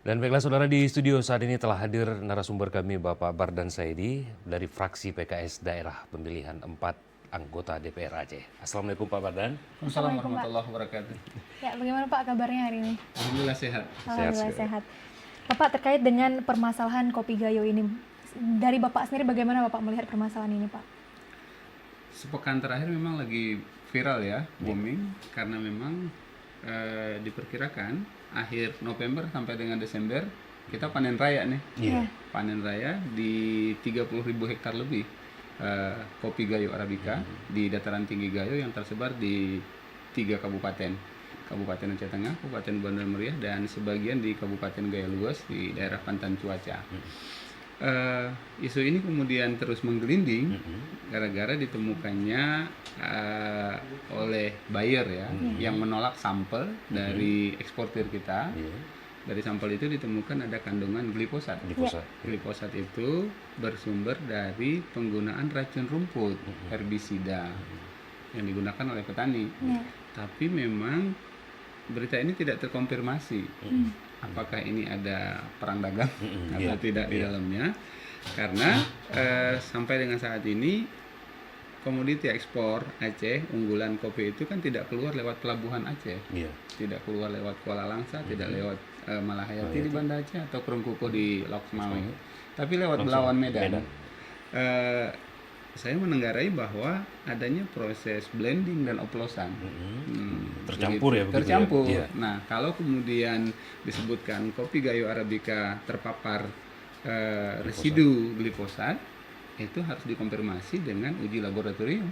Dan baiklah saudara, di studio saat ini telah hadir narasumber kami Bapak Bardan Saidi dari fraksi PKS Daerah Pemilihan 4 anggota DPR Aceh. Assalamualaikum Pak Bardan. Assalamualaikum warahmatullahi wabarakatuh. Ya, bagaimana Pak kabarnya hari ini? Alhamdulillah sehat. Alhamdulillah sehat. Bapak, terkait dengan permasalahan kopi gayo ini, dari Bapak sendiri bagaimana Bapak melihat permasalahan ini, Pak? Sepekan terakhir memang lagi viral ya, booming, karena memang diperkirakan akhir November sampai dengan Desember kita panen raya nih. Iya. Panen raya di 30.000 hektar lebih kopi gayo Arabica di dataran tinggi Gayo yang tersebar di 3 kabupaten. Kabupaten Aceh Tengah, Kabupaten Bandar Meriah, dan sebagian di Kabupaten Gayo Luas di daerah Pantan Cuaca. Isu ini kemudian terus menggelinding gara-gara ditemukannya oleh buyer ya yang menolak sampel dari eksportir kita. Dari sampel itu ditemukan ada kandungan glifosat. Glifosat itu bersumber dari penggunaan racun rumput, herbisida yang digunakan oleh petani. Tapi memang berita ini tidak terkonfirmasi apakah ini ada perang dagang atau tidak di dalamnya, karena sampai dengan saat ini komoditi ekspor Aceh unggulan kopi itu kan tidak keluar lewat pelabuhan Aceh, tidak keluar lewat Kuala Langsa, tidak lewat Malahayati di Banda Aceh atau Kerungkukuh di Lok Semawe, tapi lewat Belawan Medan. Saya menenggarai bahwa adanya proses blending dan oplosan, Tercampur ya, begitu tercampur. ya? Nah, kalau kemudian disebutkan kopi gayo Arabica terpapar residu glifosat, itu harus dikonfirmasi dengan uji laboratorium.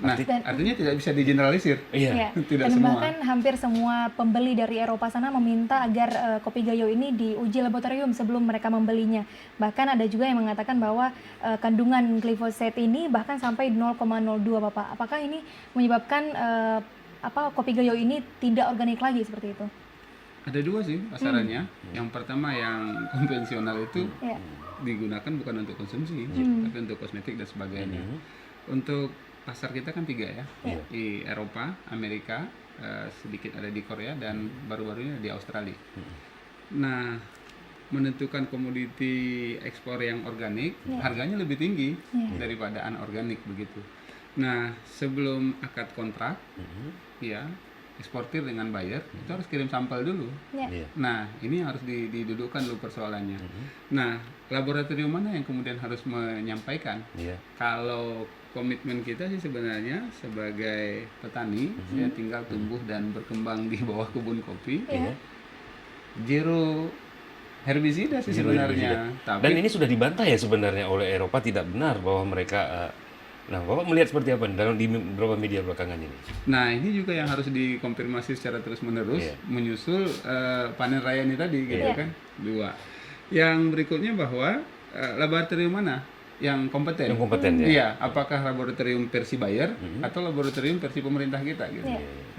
Nah, artinya tidak bisa digeneralisir. Tidak Dan semua. bahkan hampir semua pembeli dari Eropa sana meminta agar kopi gayo ini diuji laboratorium sebelum mereka membelinya. Bahkan ada juga yang mengatakan bahwa kandungan glifosat ini bahkan sampai 0,02, Bapak. Apakah ini menyebabkan kopi gayo ini tidak organik lagi seperti itu? Ada dua sih pasarannya. Yang pertama yang konvensional itu digunakan bukan untuk konsumsi, tapi untuk kosmetik dan sebagainya. Untuk pasar kita kan 3 ya, di Eropa, Amerika, sedikit ada di Korea, dan baru-barunya di Australia. Nah, menentukan komoditi ekspor yang organik, harganya lebih tinggi daripada anorganik begitu. Nah, sebelum akad kontrak, ya, eksportir dengan buyer itu harus kirim sampel dulu. Nah, ini harus didudukkan dulu persoalannya. Nah, laboratorium mana yang kemudian harus menyampaikan? Kalau komitmen kita sih sebenarnya sebagai petani, ya tinggal tumbuh dan berkembang di bawah kebun kopi, zero herbisida sih sebenarnya. Dan ini sudah dibantah ya sebenarnya oleh Eropa, tidak benar bahwa mereka. Nah, Bapak melihat seperti apa di beberapa media belakangan ini? Nah, ini juga yang harus dikonfirmasi secara terus-menerus menyusul panen raya ini tadi, gitu kan. 2. Yang berikutnya bahwa laboratorium mana yang kompeten? Yang kompeten ya. Iya, apakah laboratorium versi buyer atau laboratorium versi pemerintah kita, gitu.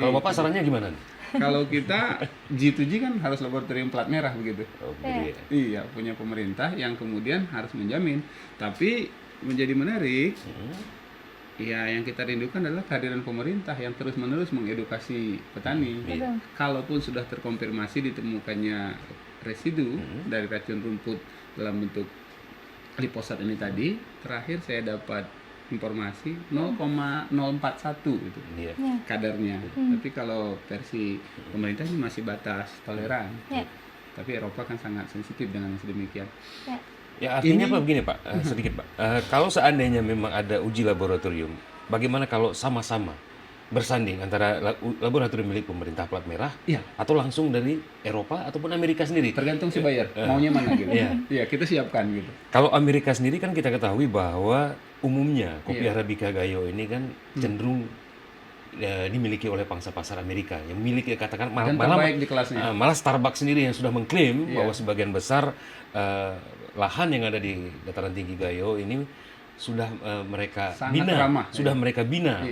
Kalau Bapak sarannya gimana nih? Kalau kita G2G kan harus laboratorium plat merah begitu. Iya, punya pemerintah yang kemudian harus menjamin. Tapi menjadi menarik, ya yang kita rindukan adalah kehadiran pemerintah yang terus-menerus mengedukasi petani. Kalaupun sudah terkonfirmasi ditemukannya residu dari racun rumput dalam bentuk glifosat ini tadi, terakhir saya dapat informasi 0,041 itu kadarnya. Tapi kalau versi pemerintah ini masih batas toleran. Tapi Eropa kan sangat sensitif dengan yang sedemikian. Ya, artinya apa begini Pak, sedikit Pak. Kalau seandainya memang ada uji laboratorium, bagaimana kalau sama-sama bersanding antara laboratorium milik pemerintah plat merah atau langsung dari Eropa ataupun Amerika sendiri? Tergantung si buyer, maunya mana gitu. Iya, kita siapkan gitu. Kalau Amerika sendiri kan kita ketahui bahwa umumnya kopi Arabica Gayo ini kan cenderung dimiliki oleh pangsa pasar Amerika yang memiliki, katakan malah Starbucks sendiri yang sudah mengklaim bahwa sebagian besar lahan yang ada di dataran tinggi Gayo ini sudah mereka bina,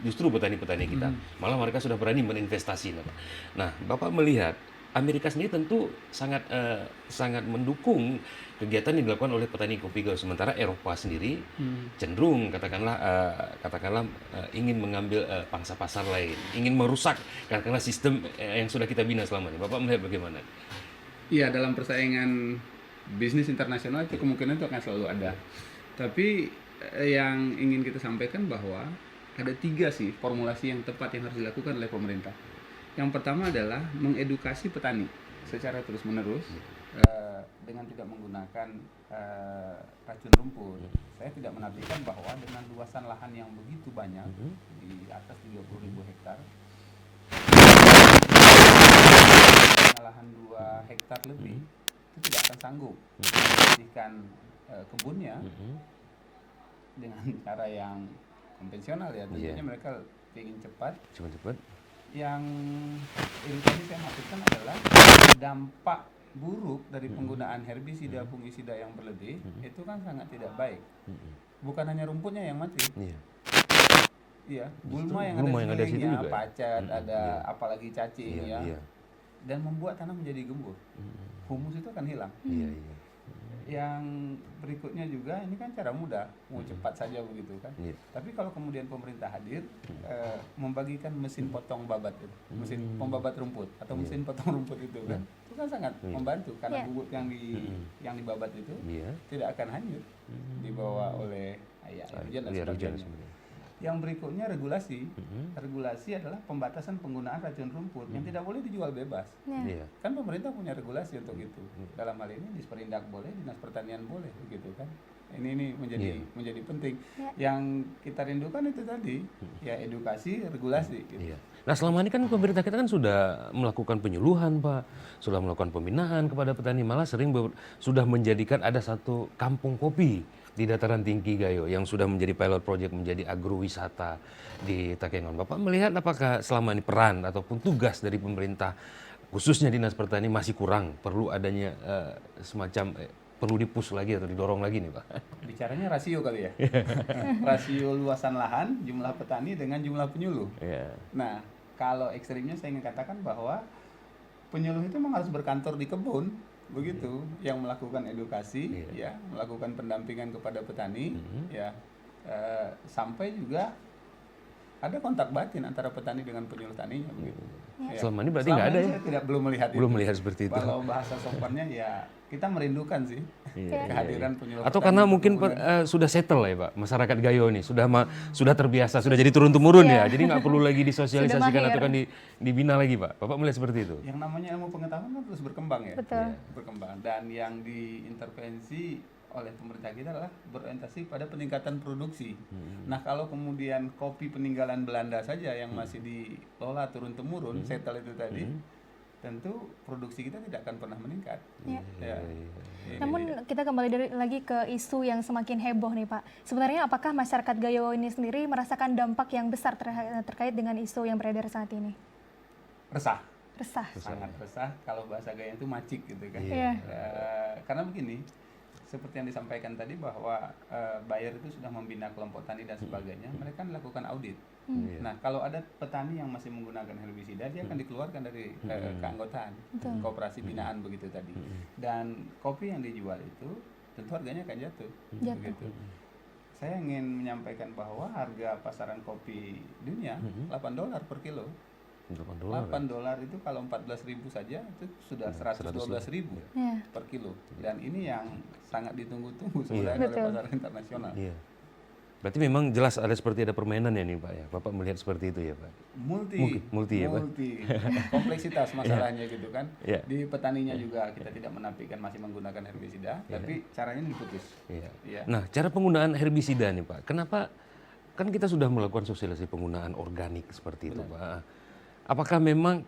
justru petani-petani kita. Malah mereka sudah berani berinvestasi. Nah, Bapak melihat Amerika sendiri tentu sangat mendukung kegiatan yang dilakukan oleh petani kopi Gayo, sementara Eropa sendiri cenderung katakanlah ingin mengambil pangsa pasar lain, ingin merusak katakanlah sistem yang sudah kita bina selama ini. Bapak melihat bagaimana? Iya, dalam persaingan bisnis internasional itu kemungkinan itu akan selalu ada. Tapi yang ingin kita sampaikan bahwa ada 3 sih formulasi yang tepat yang harus dilakukan oleh pemerintah. Yang pertama adalah mengedukasi petani secara terus-menerus dengan tidak menggunakan racun rumput. Saya tidak menafikan bahwa dengan luasan lahan yang begitu banyak, di atas 30.000 hektar, lahan 2 hektar lebih, itu tidak akan sanggup membersihkan kebunnya dengan cara yang konvensional ya. Tentunya mereka ingin cepat. Yang tadi saya maksudkan adalah dampak buruk dari penggunaan herbisida, fungisida yang berlebih itu kan sangat tidak baik. Bukan hanya rumputnya yang mati. Iya, gulma yang ada di sekelilingnya, pacat, ada apalagi cacing ya. Dan membuat tanah menjadi gembur. Humus itu akan hilang. Yang berikutnya juga ini kan cara mudah, mau cepat saja begitu kan. Tapi kalau kemudian pemerintah hadir membagikan mesin potong babat itu, mesin pembabat rumput atau mesin potong rumput itu kan, itu kan sangat membantu karena bubut yang dibabat itu tidak akan hanyut dibawa oleh hujan dan sebagainya. Yang berikutnya regulasi. Regulasi adalah pembatasan penggunaan racun rumput yang tidak boleh dijual bebas. Kan pemerintah punya regulasi untuk itu. Dalam hal ini Disperindak boleh, Dinas Pertanian boleh, begitu kan. Ini menjadi penting. Yang kita rindukan itu tadi, ya edukasi, regulasi. Gitu. Nah selama ini kan pemerintah kita kan sudah melakukan penyuluhan Pak, sudah melakukan pembinaan kepada petani, malah sering sudah menjadikan ada satu kampung kopi di dataran tinggi Gayo yang sudah menjadi pilot project, menjadi agrowisata di Takengon. Bapak melihat apakah selama ini peran ataupun tugas dari pemerintah khususnya Dinas Pertanian masih kurang, perlu adanya semacam perlu dipus lagi atau didorong lagi nih Pak? Bicaranya rasio kali ya. Rasio luasan lahan, jumlah petani dengan jumlah penyuluh. Nah, kalau ekstrimnya saya ingin katakan bahwa penyuluh itu memang harus berkantor di kebun, begitu, yang melakukan edukasi, ya, melakukan pendampingan kepada petani, ya, sampai juga ada kontak batin antara petani dengan penyuluh taninya, begitu. Ya. Selama ini berarti nggak ada ya? Saya belum melihat seperti itu. Kalau bahasa sopannya ya kita merindukan sih kehadiran penyuluh. Atau karena mungkin sudah settle ya Pak, masyarakat Gayo ini sudah terbiasa, sudah jadi turun temurun ya, jadi nggak perlu lagi disosialisasikan atau kan dibina lagi Pak. Bapak melihat seperti itu? Yang namanya ilmu pengetahuan kan terus berkembang ya. Betul. Berkembang, dan yang diintervensi oleh pemerintah kita adalah berorientasi pada peningkatan produksi. Nah kalau kemudian kopi peninggalan Belanda saja yang masih dikelola turun temurun, settle itu tadi, tentu produksi kita tidak akan pernah meningkat. Namun kita kembali lagi ke isu yang semakin heboh nih Pak. Sebenarnya apakah masyarakat Gayo ini sendiri merasakan dampak yang besar terkait dengan isu yang beredar saat ini? Resah. Sangat resah. Kalau bahasa Gaya itu macik gitu kan. Karena begini, seperti yang disampaikan tadi bahwa Bayer itu sudah membina kelompok tani dan sebagainya, mereka melakukan audit. Nah, kalau ada petani yang masih menggunakan herbisida, dia akan dikeluarkan dari keanggotaan koperasi binaan begitu tadi. Dan kopi yang dijual itu tentu harganya akan jatuh. Begitu. Saya ingin menyampaikan bahwa harga pasaran kopi dunia $8 per kilo. $8 itu kalau 14.000 saja itu sudah 112.000 per kilo, dan ini yang sangat ditunggu-tunggu sebenarnya oleh pasar internasional. Berarti memang jelas seperti ada permainan ya nih Pak ya. Bapak melihat seperti itu ya Pak. Multi ya Pak. Kompleksitas masalahnya gitu kan. Di petaninya juga kita tidak menafikan masih menggunakan herbisida, tapi caranya diputus. Nah, cara penggunaan herbisida nih Pak. Kenapa kan kita sudah melakukan sosialisasi penggunaan organik seperti itu Pak. Apakah memang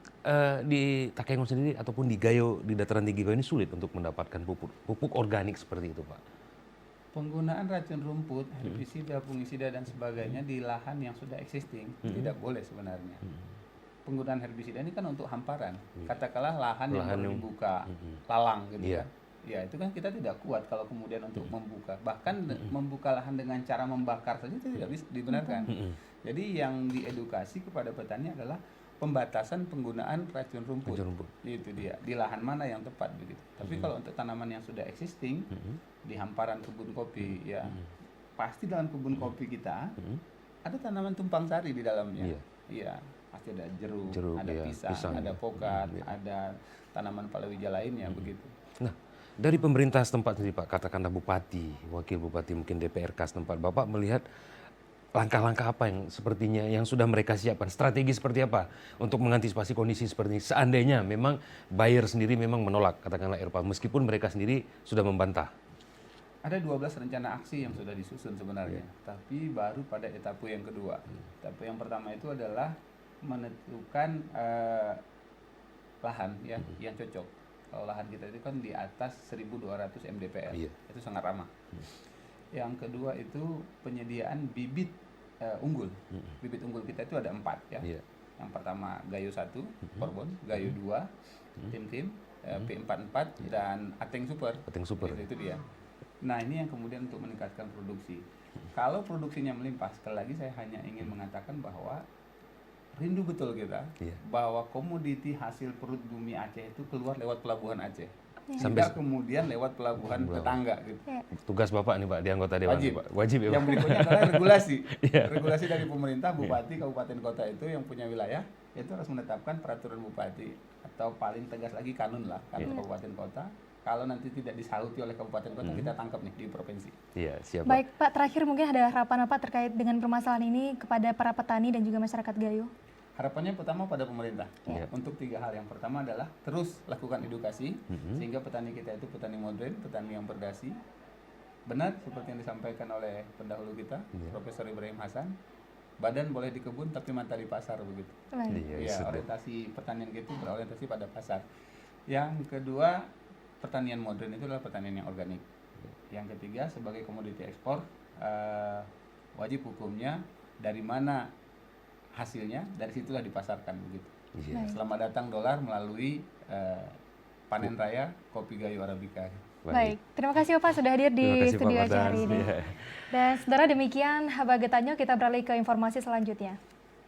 di Takengon sendiri ataupun di Gayo, di dataran tinggi Gayo ini sulit untuk mendapatkan pupuk organik seperti itu Pak? Penggunaan racun rumput, herbisida, fungisida dan sebagainya di lahan yang sudah existing tidak boleh sebenarnya. Penggunaan herbisida ini kan untuk hamparan. Katakanlah lahan yang baru dibuka, lalang gitu kan. Ya itu kan kita tidak kuat kalau kemudian untuk membuka. Bahkan membuka lahan dengan cara membakar saja itu tidak bisa dibenarkan. Jadi yang diedukasi kepada petani adalah pembatasan penggunaan racun rumput. Itu dia, di lahan mana yang tepat begitu. Tapi kalau untuk tanaman yang sudah existing di hamparan kebun kopi, ya pasti dalam kebun kopi kita ada tanaman tumpang sari di dalamnya. pasti ada jeruk, ada iya, pisang, ada pokat, ada tanaman palawija lainnya begitu. Nah, dari pemerintah setempat sendiri Pak, katakanlah bupati, wakil bupati, mungkin DPRK setempat, Bapak melihat langkah-langkah apa yang sepertinya yang sudah mereka siapkan, strategi seperti apa untuk mengantisipasi kondisi seperti ini seandainya memang buyer sendiri memang menolak, katakanlah Eropa, meskipun mereka sendiri sudah membantah. Ada 12 rencana aksi yang sudah disusun sebenarnya, tapi baru pada etape yang kedua. Etape yang pertama itu adalah menentukan lahan ya yang cocok. Kalau lahan kita itu kan di atas 1.200 mdpl, itu sangat ramah. Yang kedua itu penyediaan bibit unggul. Bibit unggul kita itu ada 4 ya. Yang pertama Gayo 1, Korbon, Gayo 2, Tim-Tim, P44 dan Ateng Super. Itu dia. Nah ini yang kemudian untuk meningkatkan produksi. Kalau produksinya melimpah, sekali lagi saya hanya ingin mengatakan bahwa rindu betul kita bahwa komoditi hasil perut bumi Aceh itu keluar lewat pelabuhan Aceh. Sampai kemudian lewat pelabuhan tetangga gitu. Tugas Bapak nih Pak di anggota dewan. Wajib ya Pak. Yang berikutnya adalah regulasi. Regulasi dari pemerintah, bupati, kabupaten, kota itu yang punya wilayah itu harus menetapkan peraturan bupati atau paling tegas lagi kanun kabupaten kota. Kalau nanti tidak disauti oleh kabupaten kota, kita tangkap nih di provinsi. Iya, siap. Baik Pak, terakhir mungkin ada harapan apa terkait dengan permasalahan ini kepada para petani dan juga masyarakat Gayo? Harapannya pertama pada pemerintah untuk 3 hal. Yang pertama adalah terus lakukan edukasi sehingga petani kita itu petani modern, petani yang berdasi. Benar seperti yang disampaikan oleh pendahulu kita, Profesor Ibrahim Hasan, badan boleh di kebun tapi mata di pasar begitu. Ya, orientasi pertanian kita berorientasi pada pasar. Yang kedua, pertanian modern itu adalah pertanian yang organik. Yang ketiga, sebagai komoditi ekspor, wajib hukumnya dari mana hasilnya, dari situlah dipasarkan begitu. Selamat datang dolar melalui panen raya kopi Gayo Arabica. Baik, terima kasih Bapak sudah hadir di studio acara hari ini. Dan saudara, demikian Habagat Tanyo, kita beralih ke informasi selanjutnya.